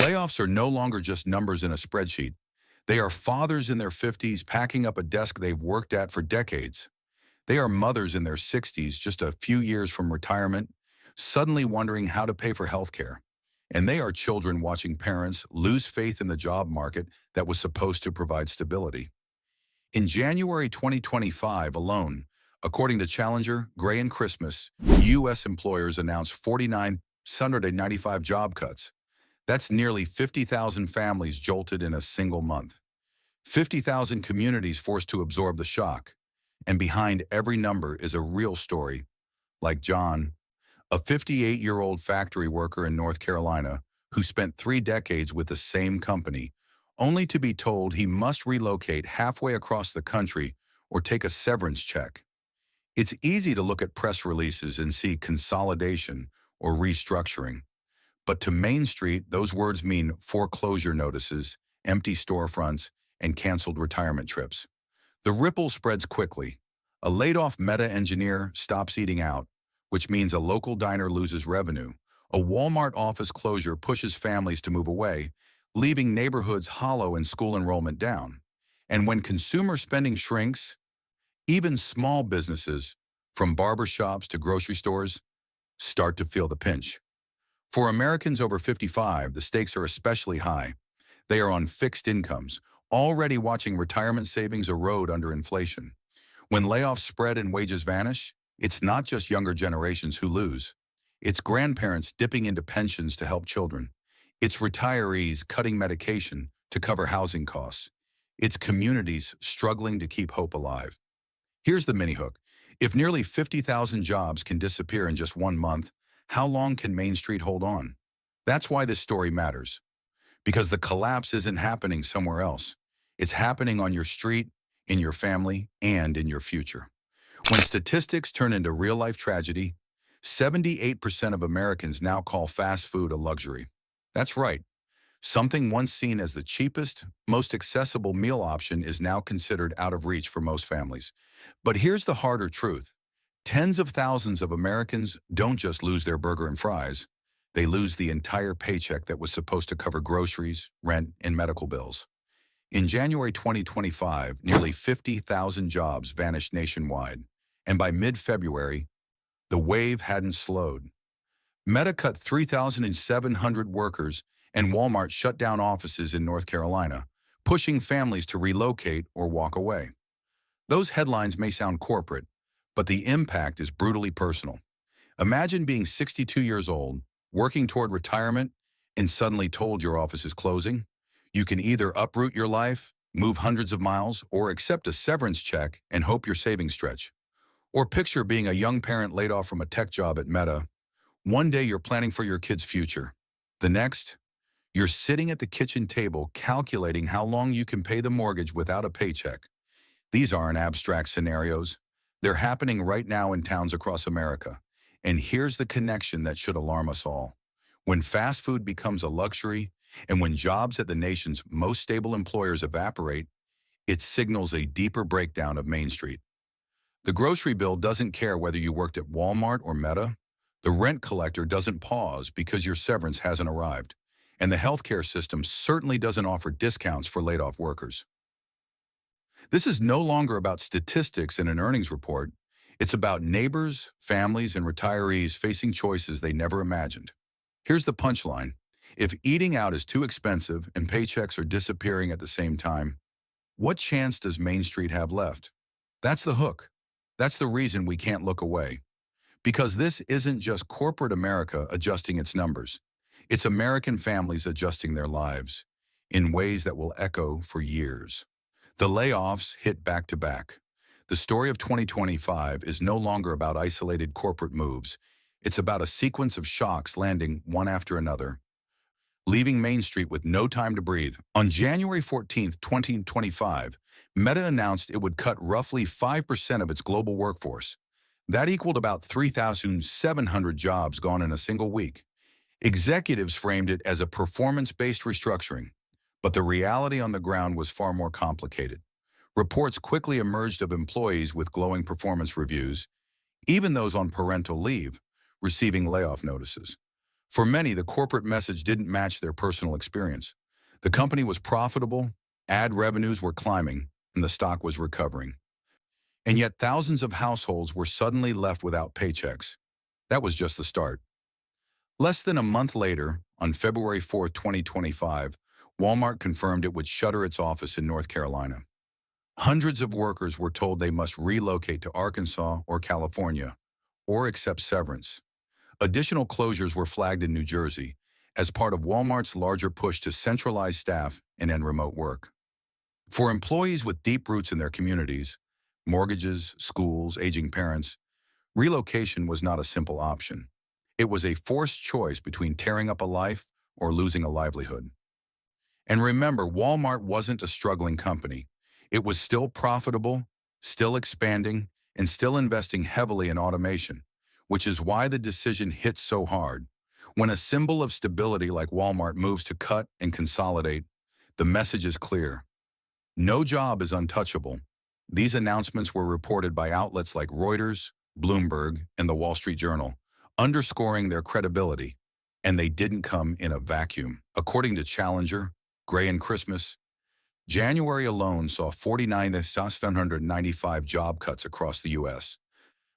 Layoffs are no longer just numbers in a spreadsheet. They are fathers in their 50s packing up a desk they've worked at for decades. They are mothers in their 60s, just a few years from retirement, suddenly wondering how to pay for healthcare. And they are children watching parents lose faith in the job market that was supposed to provide stability. In January 2025 alone, according to Challenger, Gray and Christmas, U.S. employers announced 4,995 job cuts. That's nearly 50,000 families jolted in a single month. 50,000 communities forced to absorb the shock. And behind every number is a real story, like John, a 58-year-old factory worker in North Carolina who spent 3 decades with the same company, only to be told he must relocate halfway across the country or take a severance check. It's easy to look at press releases and see consolidation or restructuring. But to Main Street, those words mean foreclosure notices, empty storefronts, and canceled retirement trips. The ripple spreads quickly. A laid-off Meta engineer stops eating out, which means a local diner loses revenue. A Walmart office closure pushes families to move away, leaving neighborhoods hollow and school enrollment down. And when consumer spending shrinks, even small businesses, from barbershops to grocery stores, start to feel the pinch. For Americans over 55, the stakes are especially high. They are on fixed incomes, already watching retirement savings erode under inflation. When layoffs spread and wages vanish, it's not just younger generations who lose. It's grandparents dipping into pensions to help children. It's retirees cutting medication to cover housing costs. It's communities struggling to keep hope alive. Here's the mini-hook. If nearly 50,000 jobs can disappear in just 1 month, how long can Main Street hold on? That's why this story matters. Because the collapse isn't happening somewhere else. It's happening on your street, in your family, and in your future. When statistics turn into real-life tragedy, 78% of Americans now call fast food a luxury. That's right. Something once seen as the cheapest, most accessible meal option is now considered out of reach for most families. But here's the harder truth. Tens of thousands of Americans don't just lose their burger and fries. They lose the entire paycheck that was supposed to cover groceries, rent, and medical bills. In January 2025, nearly 50,000 jobs vanished nationwide. And by mid-February, the wave hadn't slowed. Meta cut 3,700 workers, and Walmart shut down offices in North Carolina, pushing families to relocate or walk away. Those headlines may sound corporate, but the impact is brutally personal. Imagine being 62 years old, working toward retirement, and suddenly told your office is closing. You can either uproot your life, move hundreds of miles, or accept a severance check and hope your savings stretch. Or picture being a young parent laid off from a tech job at Meta. One day you're planning for your kid's future. The next, you're sitting at the kitchen table calculating how long you can pay the mortgage without a paycheck. These aren't abstract scenarios. They're happening right now in towns across America. And here's the connection that should alarm us all. When fast food becomes a luxury, and when jobs at the nation's most stable employers evaporate, it signals a deeper breakdown of Main Street. The grocery bill doesn't care whether you worked at Walmart or Meta. The rent collector doesn't pause because your severance hasn't arrived. And the healthcare system certainly doesn't offer discounts for laid-off workers. This is no longer about statistics in an earnings report. It's about neighbors, families, and retirees facing choices they never imagined. Here's the punchline. If eating out is too expensive and paychecks are disappearing at the same time, what chance does Main Street have left? That's the hook. That's the reason we can't look away. Because this isn't just corporate America adjusting its numbers. It's American families adjusting their lives in ways that will echo for years. The layoffs hit back to back. The story of 2025 is no longer about isolated corporate moves. It's about a sequence of shocks landing one after another, leaving Main Street with no time to breathe. On January 14, 2025, Meta announced it would cut roughly 5% of its global workforce. That equaled about 3,700 jobs gone in a single week. Executives framed it as a performance-based restructuring, but the reality on the ground was far more complicated. Reports quickly emerged of employees with glowing performance reviews, even those on parental leave, receiving layoff notices. For many, the corporate message didn't match their personal experience. The company was profitable, ad revenues were climbing, and the stock was recovering. And yet thousands of households were suddenly left without paychecks. That was just the start. Less than a month later, on February 4th, 2025, Walmart confirmed it would shutter its office in North Carolina. Hundreds of workers were told they must relocate to Arkansas or California, or accept severance. Additional closures were flagged in New Jersey as part of Walmart's larger push to centralize staff and end remote work. For employees with deep roots in their communities, mortgages, schools, aging parents, relocation was not a simple option. It was a forced choice between tearing up a life or losing a livelihood. And remember, Walmart wasn't a struggling company. It was still profitable, still expanding, and still investing heavily in automation, which is why the decision hit so hard. When a symbol of stability like Walmart moves to cut and consolidate, the message is clear. No job is untouchable. These announcements were reported by outlets like Reuters, Bloomberg, and the Wall Street Journal, underscoring their credibility. And they didn't come in a vacuum. According to Challenger, Gray and Christmas, January alone saw 49,795 job cuts across the U.S.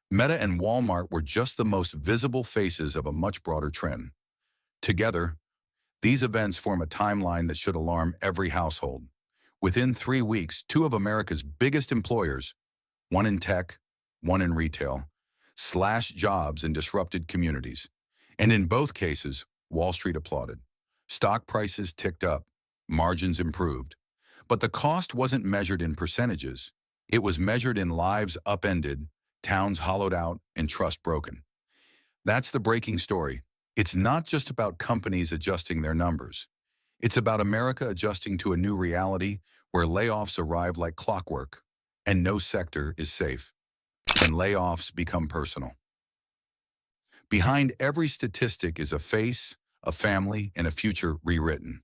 Meta and Walmart were just the most visible faces of a much broader trend. Together, these events form a timeline that should alarm every household. Within 3 weeks, two of America's biggest employers, one in tech, one in retail, slashed jobs and disrupted communities. And in both cases, Wall Street applauded. Stock prices ticked up, margins improved. But the cost wasn't measured in percentages. It was measured in lives upended, towns hollowed out, and trust broken. That's the breaking story. It's not just about companies adjusting their numbers. It's about America adjusting to a new reality where layoffs arrive like clockwork, and no sector is safe. And layoffs become personal. Behind every statistic is a face, a family, and a future rewritten.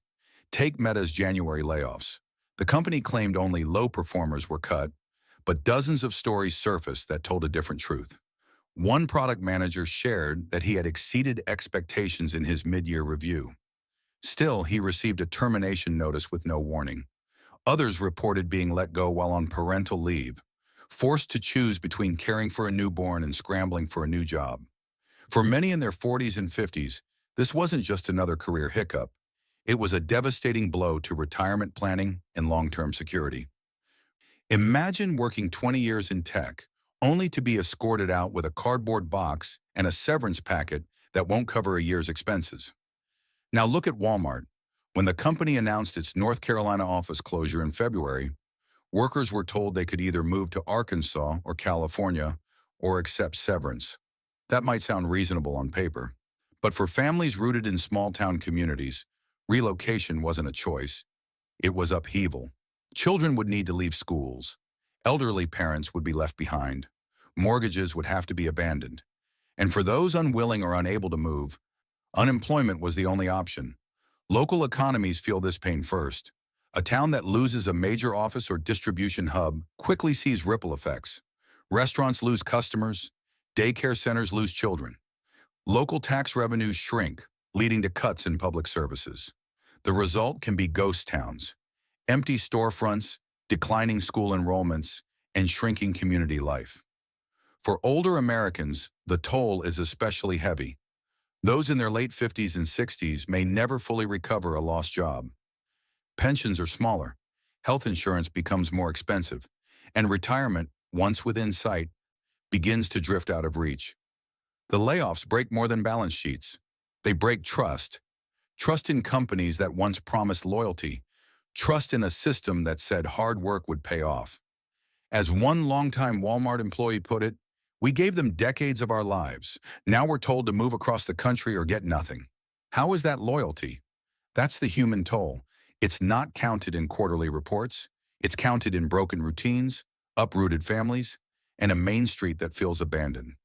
Take Meta's January layoffs. The company claimed only low performers were cut, but dozens of stories surfaced that told a different truth. One product manager shared that he had exceeded expectations in his mid-year review. Still, he received a termination notice with no warning. Others reported being let go while on parental leave, forced to choose between caring for a newborn and scrambling for a new job. For many in their 40s and 50s, this wasn't just another career hiccup. It was a devastating blow to retirement planning and long-term security. Imagine working 20 years in tech, only to be escorted out with a cardboard box and a severance packet that won't cover a year's expenses. Now look at Walmart. When the company announced its North Carolina office closure in February, workers were told they could either move to Arkansas or California or accept severance. That might sound reasonable on paper, but for families rooted in small-town communities, relocation wasn't a choice. It was upheaval. Children would need to leave schools. Elderly parents would be left behind. Mortgages would have to be abandoned. And for those unwilling or unable to move, unemployment was the only option. Local economies feel this pain first. A town that loses a major office or distribution hub quickly sees ripple effects. Restaurants lose customers. Daycare centers lose children. Local tax revenues shrink, leading to cuts in public services. The result can be ghost towns, empty storefronts, declining school enrollments, and shrinking community life. For older Americans, the toll is especially heavy. Those in their late 50s and 60s may never fully recover a lost job. Pensions are smaller, health insurance becomes more expensive, and retirement, once within sight, begins to drift out of reach. The layoffs break more than balance sheets. They break trust. Trust in companies that once promised loyalty. Trust in a system that said hard work would pay off. As one longtime Walmart employee put it, "We gave them decades of our lives. Now we're told to move across the country or get nothing." How is that loyalty? That's the human toll. It's not counted in quarterly reports. It's counted in broken routines, uprooted families, and a Main Street that feels abandoned.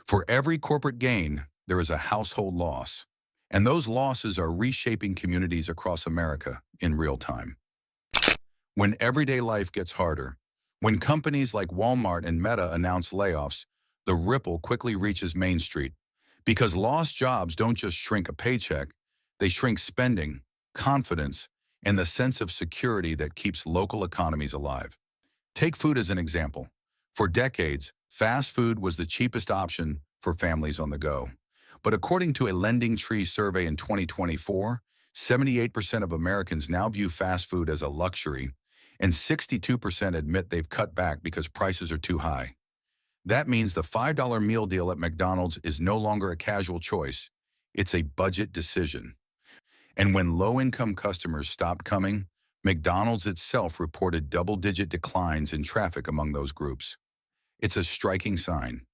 For every corporate gain, there is a household loss. And those losses are reshaping communities across America in real time. When everyday life gets harder, when companies like Walmart and Meta announce layoffs, the ripple quickly reaches Main Street, Because lost jobs don't just shrink a paycheck, they shrink spending, confidence, and the sense of security that keeps local economies alive. Take food as an example. For decades, fast food was the cheapest option for families on the go. But according to a Lending Tree survey in 2024, 78% of Americans now view fast food as a luxury, and 62% admit they've cut back because prices are too high. That means the $5 meal deal at McDonald's is no longer a casual choice, it's a budget decision. And when low-income customers stopped coming, McDonald's itself reported double-digit declines in traffic among those groups. It's a striking sign.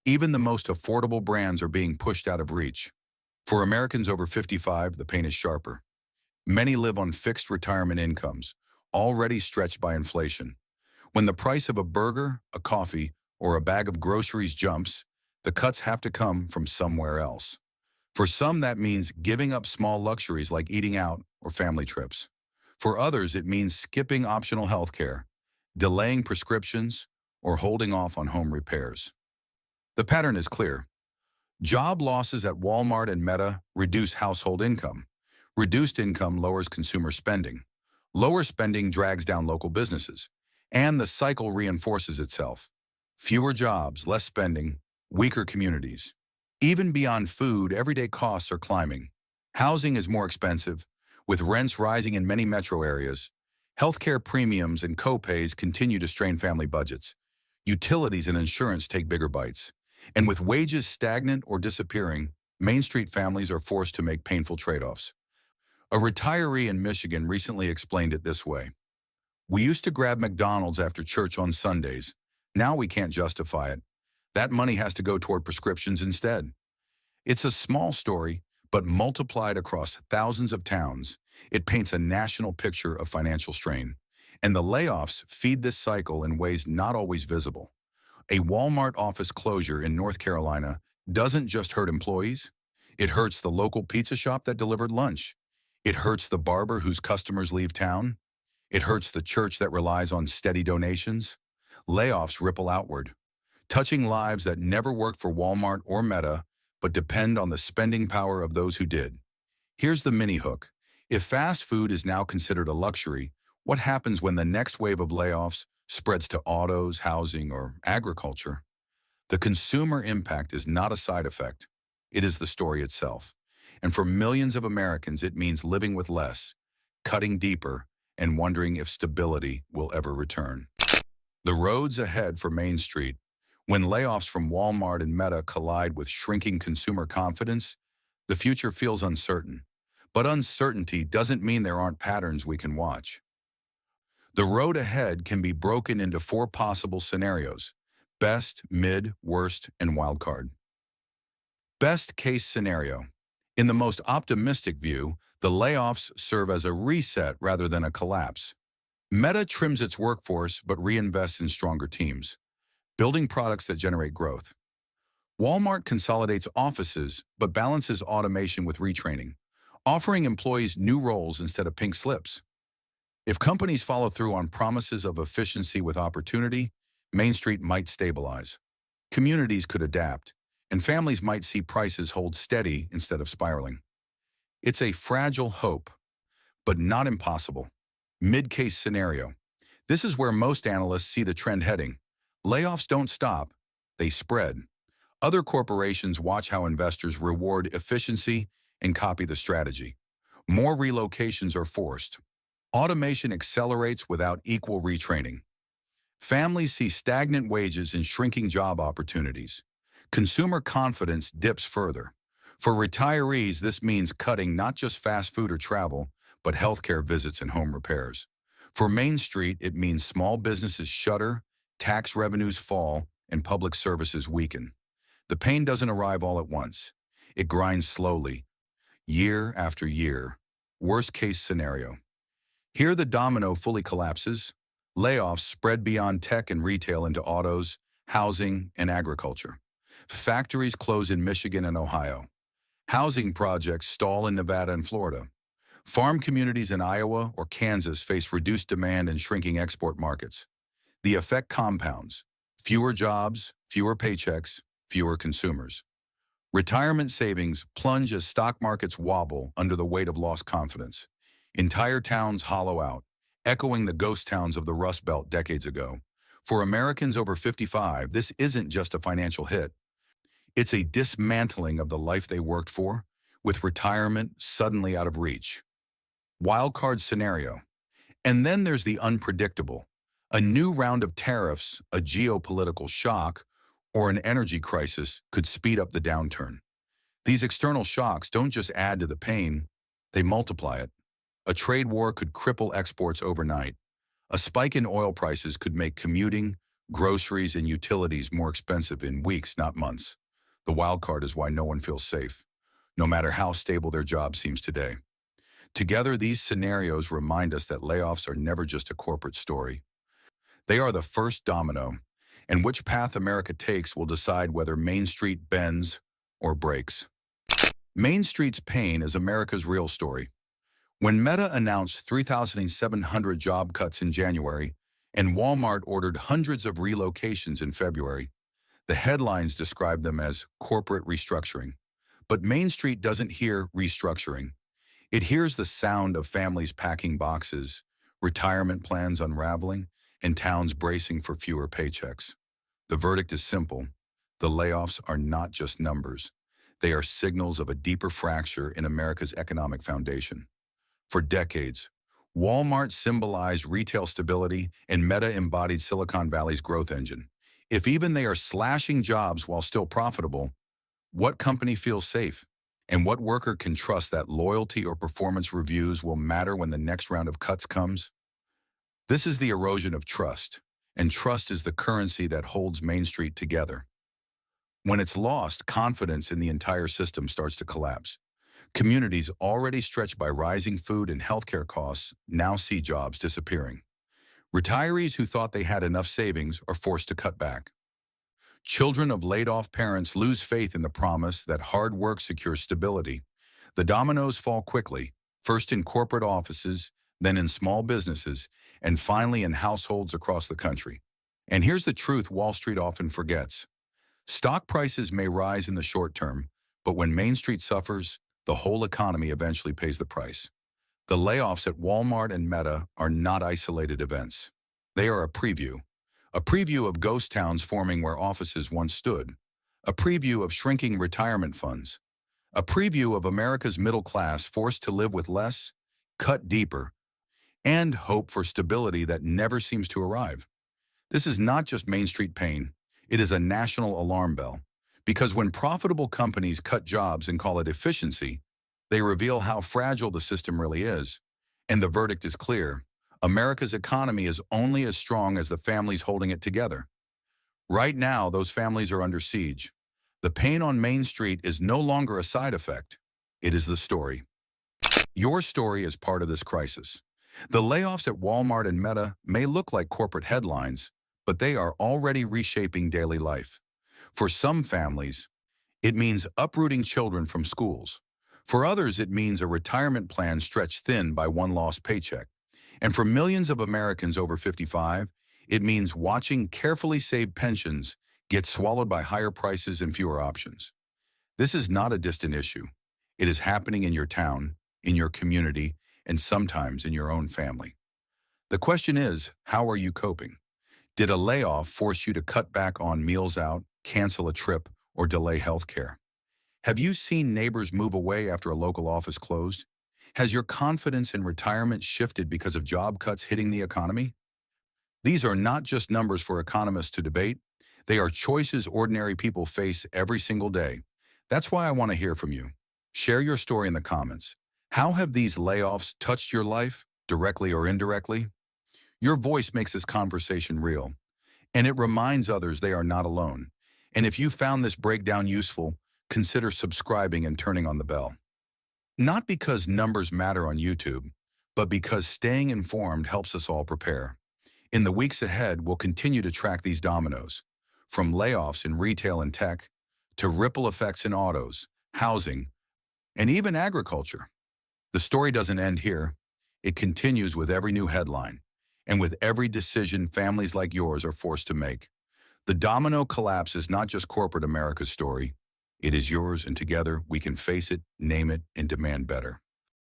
Even the most affordable brands are being pushed out of reach. For Americans over 55, the pain is sharper. Many live on fixed retirement incomes, already stretched by inflation. When the price of a burger, a coffee, or a bag of groceries jumps, the cuts have to come from somewhere else. For some, that means giving up small luxuries like eating out or family trips. For others, it means skipping optional health care, delaying prescriptions, or holding off on home repairs. The pattern is clear. Job losses at Walmart and Meta reduce household income. Reduced income lowers consumer spending. Lower spending drags down local businesses. And the cycle reinforces itself. Fewer jobs, less spending, weaker communities. Even beyond food, everyday costs are climbing. Housing is more expensive, with rents rising in many metro areas. Healthcare premiums and co-pays continue to strain family budgets. Utilities and insurance take bigger bites. And with wages stagnant or disappearing, Main Street families are forced to make painful trade-offs. A retiree in Michigan recently explained it this way. We used to grab McDonald's after church on Sundays. Now we can't justify it. That money has to go toward prescriptions instead. It's a small story, but multiplied across thousands of towns, it paints a national picture of financial strain. And the layoffs feed this cycle in ways not always visible. A Walmart office closure in North Carolina doesn't just hurt employees. It hurts the local pizza shop that delivered lunch. It hurts the barber whose customers leave town. It hurts the church that relies on steady donations. Layoffs ripple outward, touching lives that never worked for Walmart or Meta, but depend on the spending power of those who did. Here's the mini hook. If fast food is now considered a luxury, what happens when the next wave of layoffs spreads to autos, housing, or agriculture? The consumer impact is not a side effect. It is the story itself. And for millions of Americans, it means living with less, cutting deeper, and wondering if stability will ever return. The roads ahead for Main Street. When layoffs from Walmart and Meta collide with shrinking consumer confidence, the future feels uncertain. But uncertainty doesn't mean there aren't patterns we can watch. The road ahead can be broken into 4 possible scenarios: best, mid, worst, and wildcard. Best case scenario. In the most optimistic view, the layoffs serve as a reset rather than a collapse. Meta trims its workforce but reinvests in stronger teams, building products that generate growth. Walmart consolidates offices but balances automation with retraining, offering employees new roles instead of pink slips. If companies follow through on promises of efficiency with opportunity, Main Street might stabilize. Communities could adapt, and families might see prices hold steady instead of spiraling. It's a fragile hope, but not impossible. Mid-case scenario. This is where most analysts see the trend heading. Layoffs don't stop, they spread. Other corporations watch how investors reward efficiency and copy the strategy. More relocations are forced. Automation accelerates without equal retraining. Families see stagnant wages and shrinking job opportunities. Consumer confidence dips further. For retirees, this means cutting not just fast food or travel, but healthcare visits and home repairs. For Main Street, it means small businesses shutter, tax revenues fall, and public services weaken. The pain doesn't arrive all at once. It grinds slowly, year after year. Worst case scenario. Here the domino fully collapses. Layoffs spread beyond tech and retail into autos, housing, and agriculture. Factories close in Michigan and Ohio. Housing projects stall in Nevada and Florida. Farm communities in Iowa or Kansas face reduced demand and shrinking export markets. The effect compounds. Fewer jobs, fewer paychecks, fewer consumers. Retirement savings plunge as stock markets wobble under the weight of lost confidence. Entire towns hollow out, echoing the ghost towns of the Rust Belt decades ago. For Americans over 55, this isn't just a financial hit. It's a dismantling of the life they worked for, with retirement suddenly out of reach. Wild card scenario. And then there's the unpredictable. A new round of tariffs, a geopolitical shock, or an energy crisis could speed up the downturn. These external shocks don't just add to the pain, they multiply it. A trade war could cripple exports overnight. A spike in oil prices could make commuting, groceries, and utilities more expensive in weeks, not months. The wild card is why no one feels safe, no matter how stable their job seems today. Together, these scenarios remind us that layoffs are never just a corporate story. They are the first domino, and which path America takes will decide whether Main Street bends or breaks. Main Street's pain is America's real story. When Meta announced 3,700 job cuts in January and Walmart ordered hundreds of relocations in February, the headlines describe them as corporate restructuring. But Main Street doesn't hear restructuring. It hears the sound of families packing boxes, retirement plans unraveling, and towns bracing for fewer paychecks. The verdict is simple. The layoffs are not just numbers. They are signals of a deeper fracture in America's economic foundation. For decades, Walmart symbolized retail stability and Meta embodied Silicon Valley's growth engine. If even they are slashing jobs while still profitable, what company feels safe? And what worker can trust that loyalty or performance reviews will matter when the next round of cuts comes? This is the erosion of trust, and trust is the currency that holds Main Street together. When it's lost, confidence in the entire system starts to collapse. Communities already stretched by rising food and healthcare costs now see jobs disappearing. Retirees who thought they had enough savings are forced to cut back. Children of laid-off parents lose faith in the promise that hard work secures stability. The dominoes fall quickly, first in corporate offices, then in small businesses, and finally in households across the country. And here's the truth Wall Street often forgets. Stock prices may rise in the short term, but when Main Street suffers, the whole economy eventually pays the price. The layoffs at Walmart and Meta are not isolated events. They are a preview of ghost towns forming where offices once stood, a preview of shrinking retirement funds, a preview of America's middle class forced to live with less, cut deeper, and hope for stability that never seems to arrive. This is not just Main Street pain, it is a national alarm bell. Because when profitable companies cut jobs and call it efficiency, they reveal how fragile the system really is. And the verdict is clear. America's economy is only as strong as the families holding it together. Right now, those families are under siege. The pain on Main Street is no longer a side effect. It is the story. Your story is part of this crisis. The layoffs at Walmart and Meta may look like corporate headlines, but they are already reshaping daily life. For some families, it means uprooting children from schools. For others, it means a retirement plan stretched thin by one lost paycheck. And for millions of Americans over 55, it means watching carefully saved pensions get swallowed by higher prices and fewer options. This is not a distant issue. It is happening in your town, in your community, and sometimes in your own family. The question is, how are you coping? Did a layoff force you to cut back on meals out, cancel a trip, or delay health care? Have you seen neighbors move away after a local office closed? Has your confidence in retirement shifted because of job cuts hitting the economy? These are not just numbers for economists to debate. They are choices ordinary people face every single day. That's why I want to hear from you. Share your story in the comments. How have these layoffs touched your life, directly or indirectly? Your voice makes this conversation real, and it reminds others they are not alone. And if you found this breakdown useful, consider subscribing and turning on the bell. Not because numbers matter on YouTube, but because staying informed helps us all prepare. In the weeks ahead, we'll continue to track these dominoes, from layoffs in retail and tech, to ripple effects in autos, housing, and even agriculture. The story doesn't end here. It continues with every new headline, and with every decision families like yours are forced to make. The domino collapse is not just corporate America's story. It is yours, and together we can face it, name it, and demand better.